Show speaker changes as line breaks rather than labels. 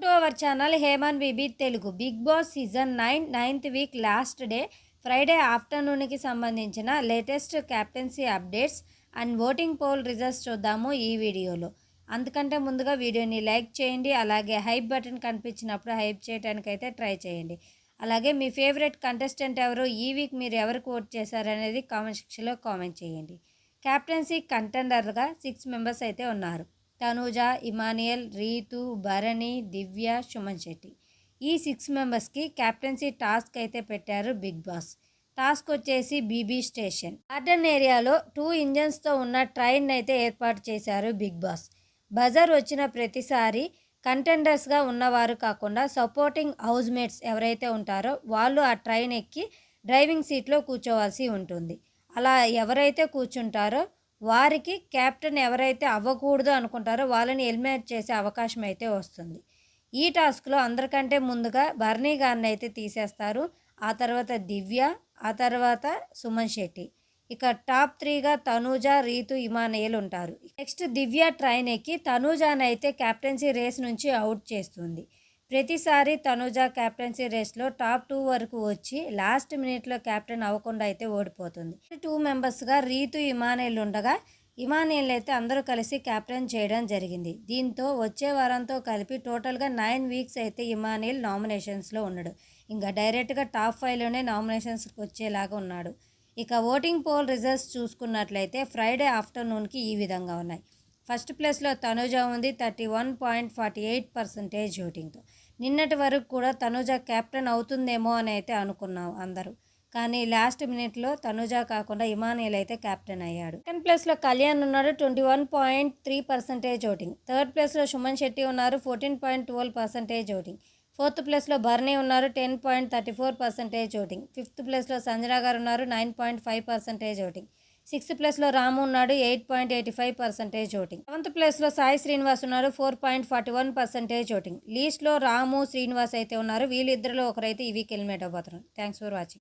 To our channel హేమన్ BB Telugu. Bigg Boss season 9 9th week last day Friday ఆఫ్టర్నూన్కి సంబంధించిన latest captaincy updates and voting poll results చూద్దాము ఈ వీడియోలో. అందుకంటే ముందుగా వీడియోని లైక్ చేయండి, అలాగే హైప్ బటన్ కనిపించినప్పుడు హైప్ చేయడానికైతే ట్రై చేయండి. అలాగే మీ ఫేవరెట్ కంటెస్టెంట్ ఎవరు, ఈ వీక్ మీరు ఎవరికి ఓట్ చేశారనేది కామెంట్ సెక్షన్లో కామెంట్ చేయండి. క్యాప్టెన్సీ కంటెండర్గా 6 మెంబర్స్ అయితే ఉన్నారు. తనూజ, ఇమానియల్, రీతు, భరణి, దివ్య, సుమన్ శెట్టి. ఈ 6 మెంబర్స్కి క్యాప్టెన్సీ టాస్క్ అయితే పెట్టారు బిగ్ బాస్. టాస్క్ వచ్చేసి బీబీ స్టేషన్ గార్డెన్ ఏరియాలో 2 ఇంజన్స్తో ఉన్న ట్రైన్ అయితే ఏర్పాటు చేశారు బిగ్ బాస్. బజర్ వచ్చిన ప్రతిసారి కంటెండర్స్గా ఉన్నవారు కాకుండా సపోర్టింగ్ హౌస్మేట్స్ ఎవరైతే ఉంటారో వాళ్ళు ఆ ట్రైన్ ఎక్కి డ్రైవింగ్ సీట్లో కూర్చోవాల్సి ఉంటుంది. అలా ఎవరైతే కూర్చుంటారో వారికి క్యాప్టెన్ ఎవరైతే అవ్వకూడదు అనుకుంటారో వాళ్ళని ఎలిమినేట్ చేసే అవకాశం అయితే వస్తుంది. ఈ టాస్క్లో అందరికంటే ముందుగా భరణి గారిని అయితే తీసేస్తారు. ఆ తర్వాత దివ్య, ఆ తర్వాత సుమన్ శెట్టి. ఇక టాప్ 3గా తనూజ, రీతు, ఇమానియల్ ఉంటారు. నెక్స్ట్ దివ్య ట్రైన్ ఎక్కి తనూజాని అయితే క్యాప్టెన్సీ రేస్ నుంచి అవుట్ చేస్తుంది. ప్రతిసారి తనూజ క్యాప్టెన్సీ రేస్లో టాప్ 2 వరకు వచ్చి లాస్ట్ మినిట్లో క్యాప్టెన్ అవ్వకుండా అయితే ఓడిపోతుంది. 2 మెంబర్స్గా రీతు, ఇమానియల్ ఉండగా ఇమానియల్ అయితే అందరూ కలిసి క్యాప్టెన్ చేయడం జరిగింది. దీంతో వచ్చే వారంతో కలిపి టోటల్గా 9 వీక్స్ అయితే ఇమానియల్ నామినేషన్స్లో ఉన్నాడు. ఇంకా డైరెక్ట్గా టాప్ 5లోనే నామినేషన్స్కి వచ్చేలాగా ఉన్నాడు. ఇక ఓటింగ్ పోల్ రిజల్ట్స్ చూసుకున్నట్లయితే ఫ్రైడే ఆఫ్టర్నూన్కి ఈ విధంగా ఉన్నాయి. ఫస్ట్ ప్లేస్లో తనూజ ఉంది 31.48% ఓటింగ్తో. నిన్నటి వరకు కూడా తనూజ క్యాప్టెన్ అవుతుందేమో అని అయితే అనుకున్నాం అందరూ. కానీ లాస్ట్ మినిట్లో తనూజ కాకుండా ఇమానియల్ అయితే క్యాప్టెన్ అయ్యాడు. సెకండ్ ప్లేస్లో కళ్యాణ్ ఉన్నాడు 21.3% ఓటింగ్. థర్డ్ ప్లేస్లో సుమన్ శెట్టి ఉన్నారు 14.12% ఓటింగ్. ఫోర్త్ ప్లేస్లో భరణి ఉన్నారు 10.34% ఓటింగ్. ఫిఫ్త్ ప్లేస్లో సంజన గారు ఉన్నారు 9.5% ఓటింగ్. 6th ప్లేస్లో రాము ఉన్నాడు 8.85% ఓటింగ్. 7th ప్లేస్లో సాయి శ్రీనివాస్ ఉన్నారు 4.41% ఓటింగ్. లీస్ట్లో రాము, శ్రీనివాస్ అయితే ఉన్నారు. వీళ్ళిద్దరిలో ఒకరైతే ఈ వీక్ ఎలిమినేట్ అవబోతున్నారు. Thanks for watching.